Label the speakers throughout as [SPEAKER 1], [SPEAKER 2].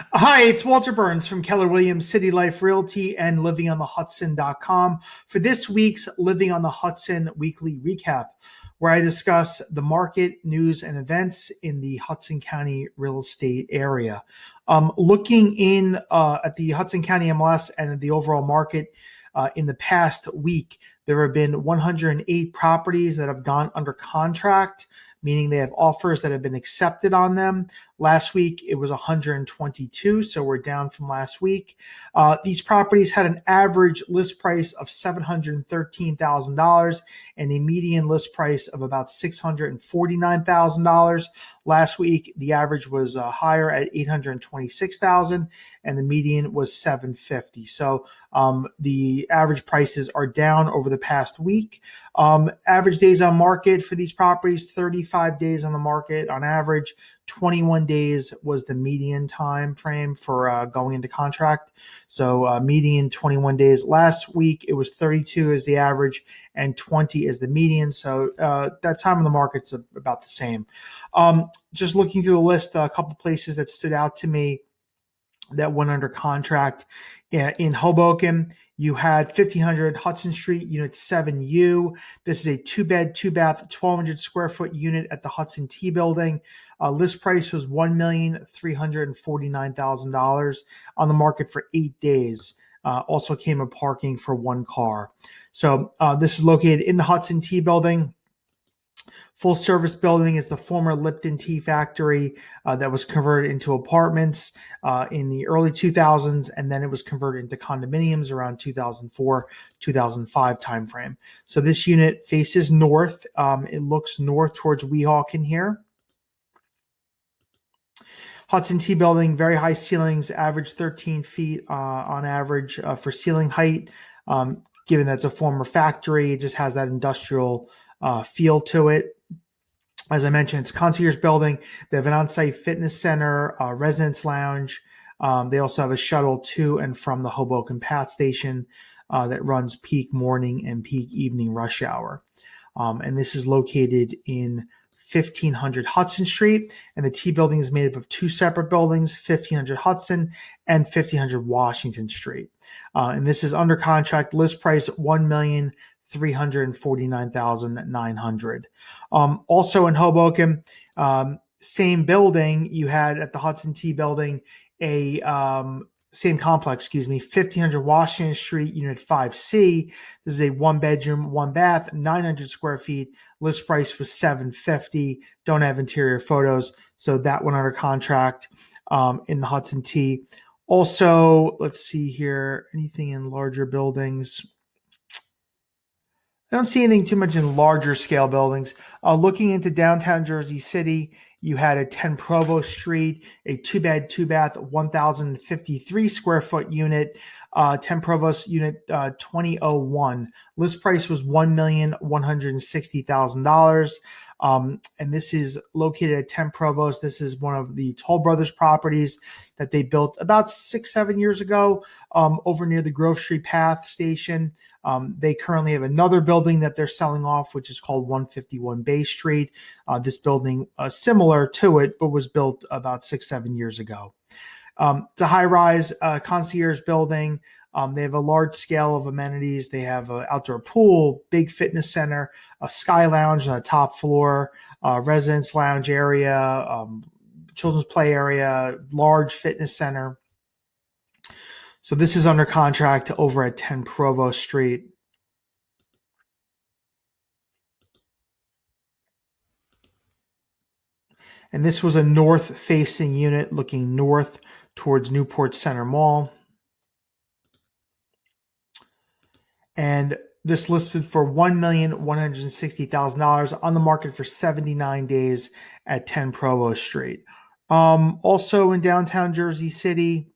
[SPEAKER 1] Hi, it's Walter Burns from Keller Williams City Life Realty and livingonthehudson.com for this week's Living on the Hudson weekly recap, where I discuss the market, news, and events in the Hudson County real estate area. Looking in at the Hudson County MLS and the overall market in the past week, there have been 108 properties that have gone under contract, meaning they have offers that have been accepted on them. Last week, it was 122, so we're down from last week. These properties had an average list price of $713,000 and a median list price of about $649,000. Last week, the average was higher at $826,000 and the median was $750,000. So the average prices are down over the past week. Average days on market for these properties, 35 days on the market on average. 21 days was the median time frame for going into contract. So median 21 days. Last week, it was 32 as the average and 20 as the median. So that time on the market's about the same. Just looking through the list, a couple places that stood out to me that went under contract. In Hoboken, you had 1500 Hudson Street, Unit 7U. This is a 2-bed, 2-bath, 1,200 square foot unit at the Hudson T building. List price was $1,349,000 on the market for 8 days. Also came with parking for one car. So this is located in the Hudson T building. Full service building is the former Lipton Tea Factory that was converted into apartments in the early 2000s, and then it was converted into condominiums around 2004, 2005 timeframe. So this unit faces north. It looks north towards Weehawken here. Hudson T building, very high ceilings, average 13 feet on average for ceiling height. Given that it's a former factory, it just has that industrial feel to it. As I mentioned, it's a concierge building. They have an on-site fitness center, residence lounge. They also have a shuttle to and from the Hoboken Path Station that runs peak morning and peak evening rush hour. And this is located in 1500 Hudson Street. And the T building is made up of two separate buildings, 1500 Hudson and 1500 Washington Street. And this is under contract, list price $1,349,900. Also in Hoboken, same building, you had at the Hudson T building same complex, 1500 Washington Street, Unit 5C. This is a 1-bedroom, 1-bath, 900 square feet. List price was $750. Don't have interior photos, so that went under contract in the Hudson T. Also, let's see here, anything in larger buildings? I don't see anything too much in larger scale buildings. Looking into downtown Jersey City, you had a 10 Provost Street, a 2-bed, 2-bath, 1,053 square foot unit, 10 Provost unit 2001. List price was $1,160,000. And this is located at 10 Provost. This is one of the Toll Brothers properties that they built about 6-7 years ago over near the Grove Street Path Station. They currently have another building that they're selling off, which is called 151 Bay Street. This building, similar to it, but was built about 6-7 years ago. It's a high-rise concierge building. They have a large scale of amenities. They have an outdoor pool, big fitness center, a sky lounge on the top floor, residence lounge area, children's play area, large fitness center. So this is under contract over at 10 Provost Street. And this was a north-facing unit looking north towards Newport Center Mall. And this listed for $1,160,000 on the market for 79 days at 10 Provost Street. Also in downtown Jersey City,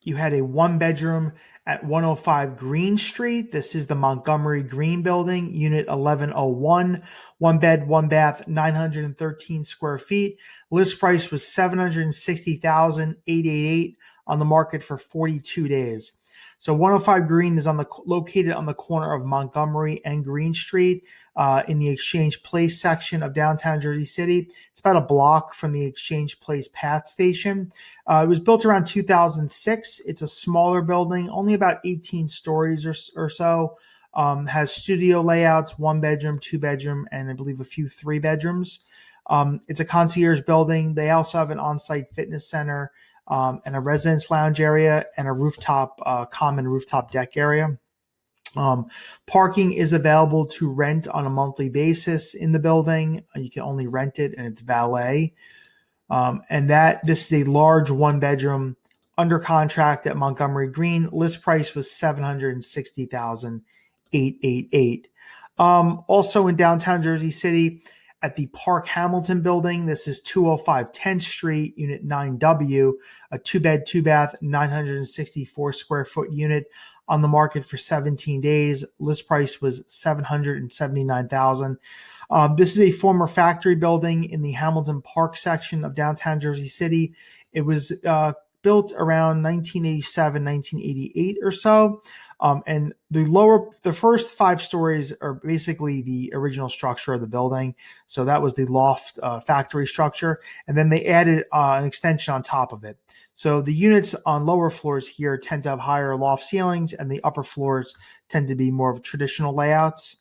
[SPEAKER 1] you had a 1-bedroom at 105 Green Street. This is the Montgomery Green Building, Unit 1101, 1-bed, 1-bath, 913 square feet. List price was $760,888 on the market for 42 days. So 105 Green is located on the corner of Montgomery and Green Street in the Exchange Place section of downtown Jersey City. It's about a block from the Exchange Place PATH station. It was built around 2006. It's a smaller building, only about 18 stories or so. Has studio layouts, 1 bedroom, 2 bedroom, and I believe a few 3 bedrooms. It's a concierge building. They also have an on-site fitness center and a residence lounge area and a common rooftop deck area. Parking is available to rent on a monthly basis in the building. You can only rent it, and it's valet. And this is a large 1 bedroom under contract at Montgomery Green. List price was $760,888. Also in downtown Jersey City, at the Park Hamilton building, this is 205 10th Street, Unit 9W, a 2-bed, 2-bath, 964 square foot unit on the market for 17 days. List price was $779,000. This is a former factory building in the Hamilton Park section of downtown Jersey City. It was built around 1987, 1988 or so. And the first 5 stories are basically the original structure of the building. So that was the loft factory structure. And then they added an extension on top of it. So the units on lower floors here tend to have higher loft ceilings, and the upper floors tend to be more of traditional layouts.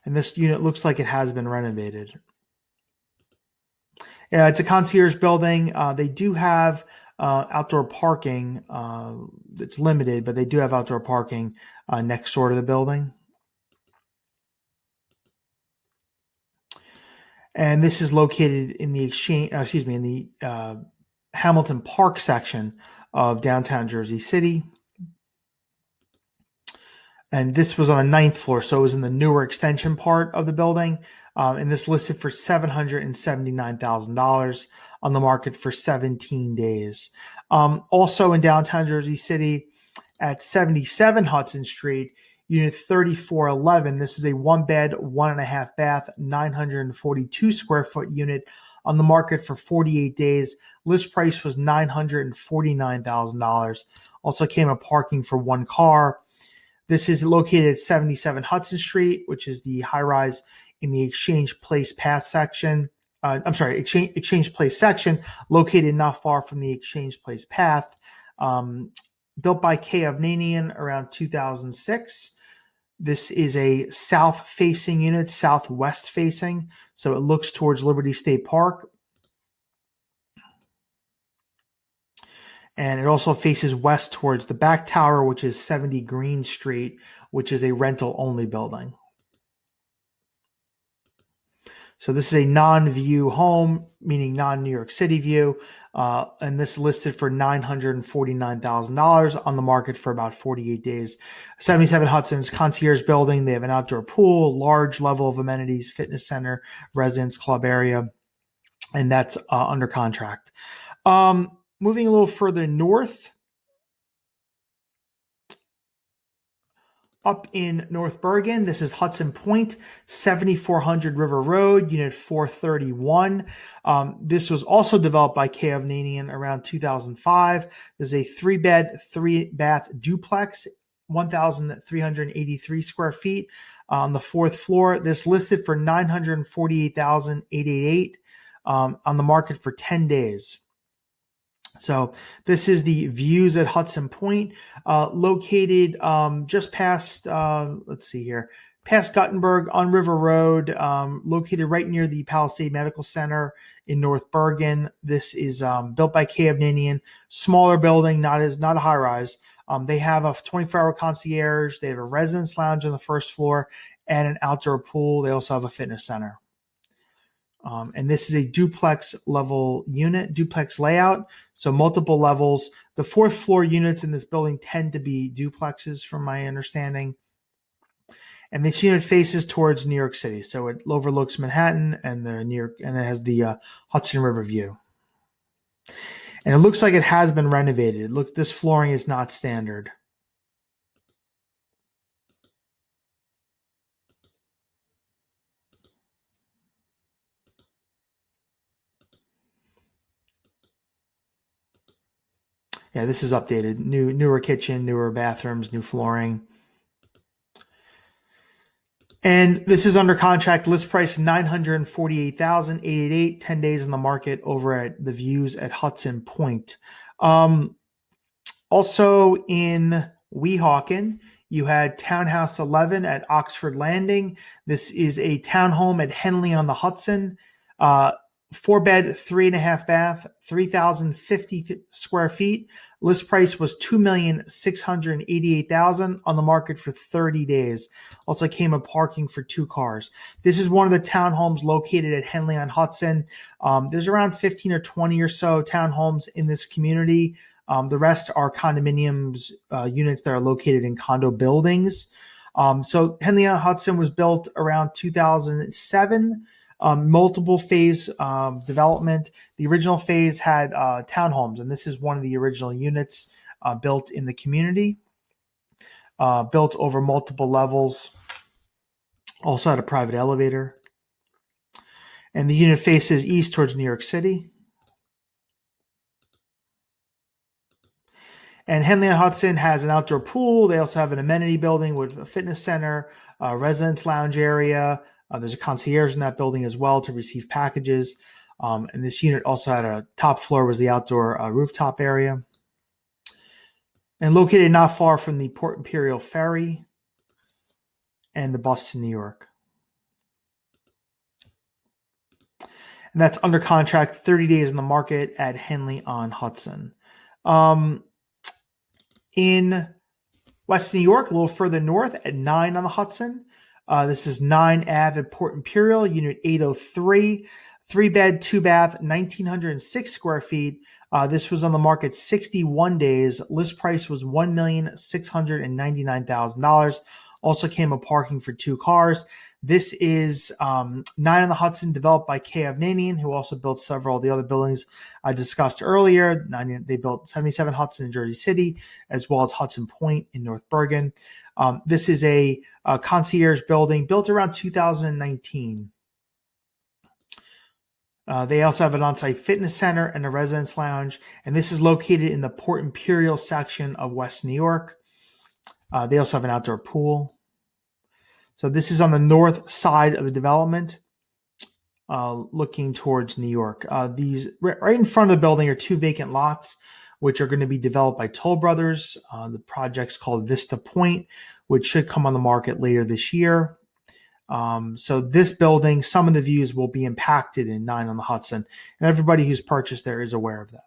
[SPEAKER 1] And this unit looks like it has been renovated. Yeah, it's a concierge building. They do have outdoor parking. It's limited, but they do have outdoor parking next door to the building. And this is located in the Hamilton Park section of downtown Jersey City. And this was on the 9th floor, so it was in the newer extension part of the building. And this listed for $779,000 on the market for 17 days. Also in downtown Jersey City at 77 Hudson Street, Unit 3411. This is a 1-bed, 1.5-bath, 942 square foot unit on the market for 48 days. List price was $949,000. Also came with parking for 1 car. This is located at 77 Hudson Street, which is the high-rise in the Exchange Place PATH section. Exchange Place section, located not far from the Exchange Place PATH. Built by Kovnanian around 2006. This is a south-facing unit, southwest-facing, so it looks towards Liberty State Park. And it also faces west towards the back tower, which is 70 Green Street, which is a rental-only building. So this is a non-view home, meaning non-New York City view. And this listed for $949,000 on the market for about 48 days. 77 Hudson's concierge building. They have an outdoor pool, large level of amenities, fitness center, residence club area, and that's under contract. Moving a little further north, up in North Bergen, this is Hudson Point, 7400 River Road, Unit 431. This was also developed by Kovnanian around 2005. This is a 3-bed, 3-bath duplex, 1,383 square feet on the 4th floor. This listed for $948,888 on the market for 10 days. So this is the views at Hudson Point, located just past, past Guttenberg on River Road, located right near the Palisade Medical Center in North Bergen. This is built by Kovnanian, smaller building, not a high rise. They have a 24-hour concierge. They have a residence lounge on the 1st floor and an outdoor pool. They also have a fitness center. And this is a duplex level unit, duplex layout, so multiple levels. The 4th floor units in this building tend to be duplexes, from my understanding. And this unit faces towards New York City, so it overlooks Manhattan and it has the Hudson River view. And it looks like it has been renovated. Look, this flooring is not standard. Yeah, this is updated. Newer kitchen, newer bathrooms, new flooring. And this is under contract. List price $948,888. 10 days in the market over at the Views at Hudson Point. Also in Weehawken, you had Townhouse 11 at Oxford Landing. This is a townhome at Henley on the Hudson. 4-bed, 3.5 bath, 3,050 square feet. List price was $2,688,000 on the market for 30 days. Also came with parking for 2 cars. This is one of the townhomes located at Henley on Hudson. There's around 15 or 20 or so townhomes in this community. The rest are condominiums units that are located in condo buildings. So Henley on Hudson was built around 2007. Multiple phase development. The original phase had townhomes, and this is one of the original units built in the community, built over multiple levels. Also had a private elevator. And the unit faces east towards New York City. And Henley on Hudson has an outdoor pool. They also have an amenity building with a fitness center, a residence lounge area. There's a concierge in that building as well to receive packages. And this unit also had a top floor was the outdoor rooftop area. And located not far from the Port Imperial Ferry and the bus to New York. And that's under contract, 30 days in the market at Henley on Hudson. In West New York, a little further north at 9 on the Hudson. This is 9 Ave at Port Imperial, Unit 803, 3-bed, 2-bath, 1,906 square feet. This was on the market 61 days. List price was $1,699,000. Also came with parking for 2 cars. This is 9 on the Hudson, developed by K. Avnanian, who also built several of the other buildings I discussed earlier. They built 77 Hudson in Jersey City, as well as Hudson Point in North Bergen. This is a concierge building built around 2019. They also have an on-site fitness center and a residence lounge, and this is located in the Port Imperial section of West New York. They also have an outdoor pool. So this is on the north side of the development, looking towards New York. These right in front of the building are 2 vacant lots, which are going to be developed by Toll Brothers. The project's called Vista Point, which should come on the market later this year. So this building, some of the views will be impacted in 9 on the Hudson, and everybody who's purchased there is aware of that.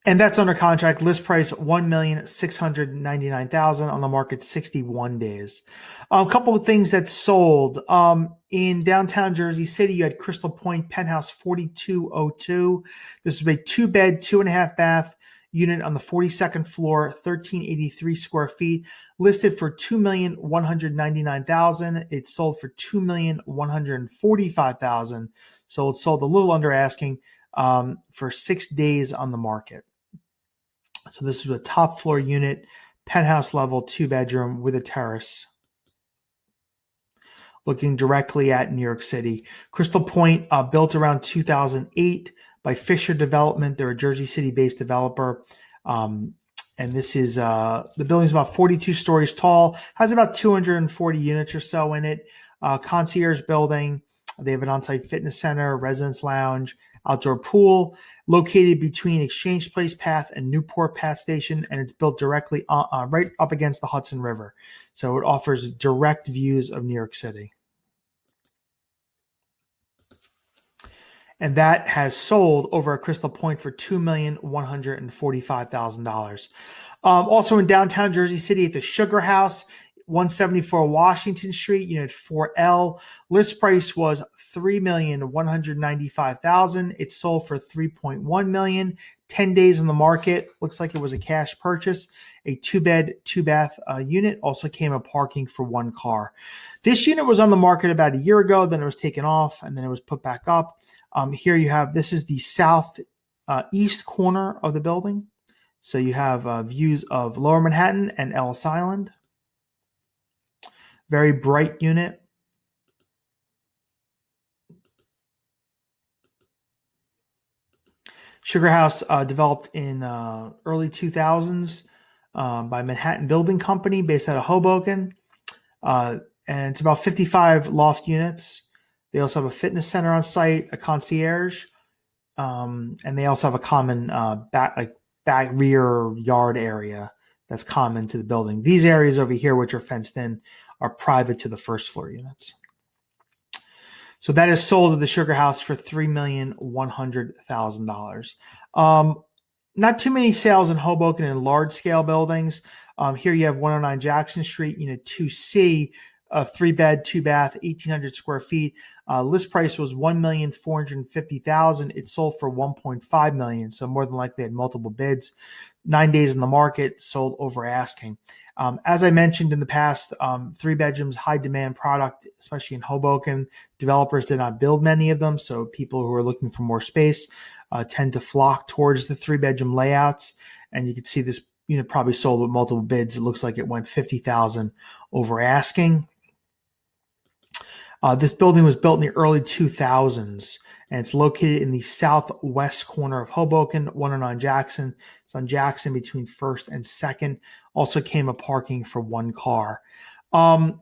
[SPEAKER 1] And that's under contract. List price $1,699,000 on the market 61 days. A couple of things that sold in downtown Jersey City. You had Crystal Point Penthouse 4202. This is a 2-bed, 2.5 bath unit on the 42nd floor, 1,383 square feet, listed for $2,199,000. It sold for $2,145,000. So it sold a little under asking for 6 days on the market. So this is a top floor unit, penthouse level, 2-bedroom with a terrace, looking directly at New York City. Crystal Point, built around 2008 by Fisher Development. They're a Jersey City-based developer. And this is, the building's about 42 stories tall, has about 240 units or so in it. Concierge building. They have an on-site fitness center, residence lounge, outdoor pool, located between Exchange Place Path and Newport Path Station, and it's built directly right up against the Hudson River. So it offers direct views of New York City. And that has sold over at Crystal Point for $2,145,000. Also in downtown Jersey City at the Sugar House, 174 Washington Street, Unit 4L. List price was $3,195,000. It sold for $3.1 million. 10 days in the market. Looks like it was a cash purchase. A 2-bed, 2-bath unit. Also came with parking for 1 car. This unit was on the market about a year ago. Then it was taken off, and then it was put back up. Here you have, this is the south east corner of the building. So you have views of Lower Manhattan and Ellis Island. Very bright unit. Sugar House developed in early 2000s by Manhattan Building Company based out of Hoboken. And it's about 55 loft units. They also have a fitness center on site, a concierge, and they also have a common back rear yard area that's common to the building. These areas over here, which are fenced in, are private to the first floor units. So that is sold at the Sugar House for $3,100,000. Not too many sales in Hoboken in large scale buildings. Here you have 109 Jackson Street, Unit 2C, a 3-bed, 2-bath, 1,800 square feet. List price was $1,450,000. It sold for $1.5 million, so more than likely had multiple bids. 9 days in the market, sold over asking. As I mentioned in the past, 3 bedrooms, high demand product, especially in Hoboken. Developers did not build many of them, so people who are looking for more space tend to flock towards the 3-bedroom layouts. And you can see this unit probably sold with multiple bids. It looks like it went $50,000 over asking. This building was built in the early 2000s, and it's located in the southwest corner of Hoboken, 109 Jackson. It's on Jackson between 1st and 2nd. Also came with parking for 1 car. And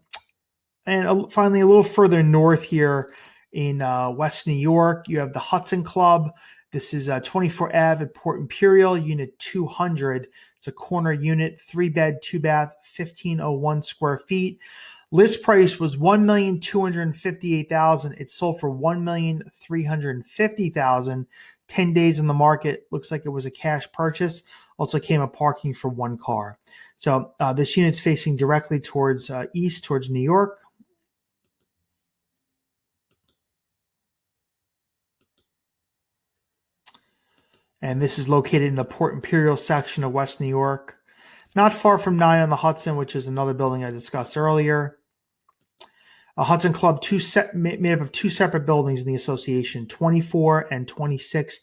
[SPEAKER 1] finally, a little further north here in West New York, you have the Hudson Club. This is 24 Ave at Port Imperial, Unit 200. It's a corner unit, 3-bed, 2-bath, 1,501 square feet. List price was $1,258,000. It sold for $1,350,000. 10 days in the market. Looks like it was a cash purchase. Also came with parking for 1 car. So this unit's facing directly towards east, towards New York. And this is located in the Port Imperial section of West New York. Not far from 9 on the Hudson, which is another building I discussed earlier. Hudson Club made up of 2 separate buildings in the association, 24 and 26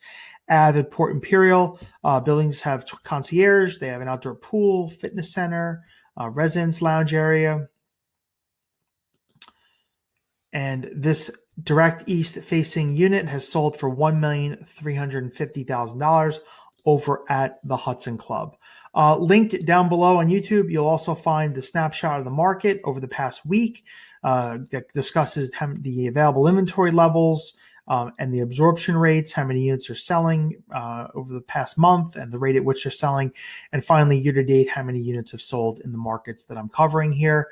[SPEAKER 1] Ave at Port Imperial. Buildings have concierge. They have an outdoor pool, fitness center, residence lounge area. And this direct east facing unit has sold for $1,350,000 over at the Hudson Club. Linked down below on YouTube, you'll also find the snapshot of the market over the past week that discusses the available inventory levels and the absorption rates, how many units are selling over the past month and the rate at which they're selling. And finally, year to date, how many units have sold in the markets that I'm covering here.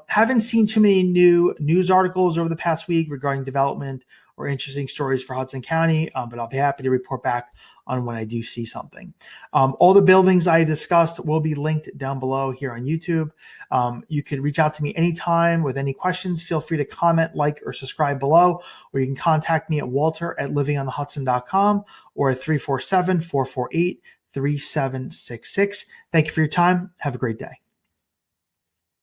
[SPEAKER 1] Haven't seen too many new news articles over the past week regarding development or interesting stories for Hudson County, but I'll be happy to report back on when I do see something. All the buildings I discussed will be linked down below here on YouTube. You can reach out to me anytime with any questions. Feel free to comment, like, or subscribe below, or you can contact me at walter@livingonthehudson.com or at 347-448-3766. Thank you for your time. Have a great day.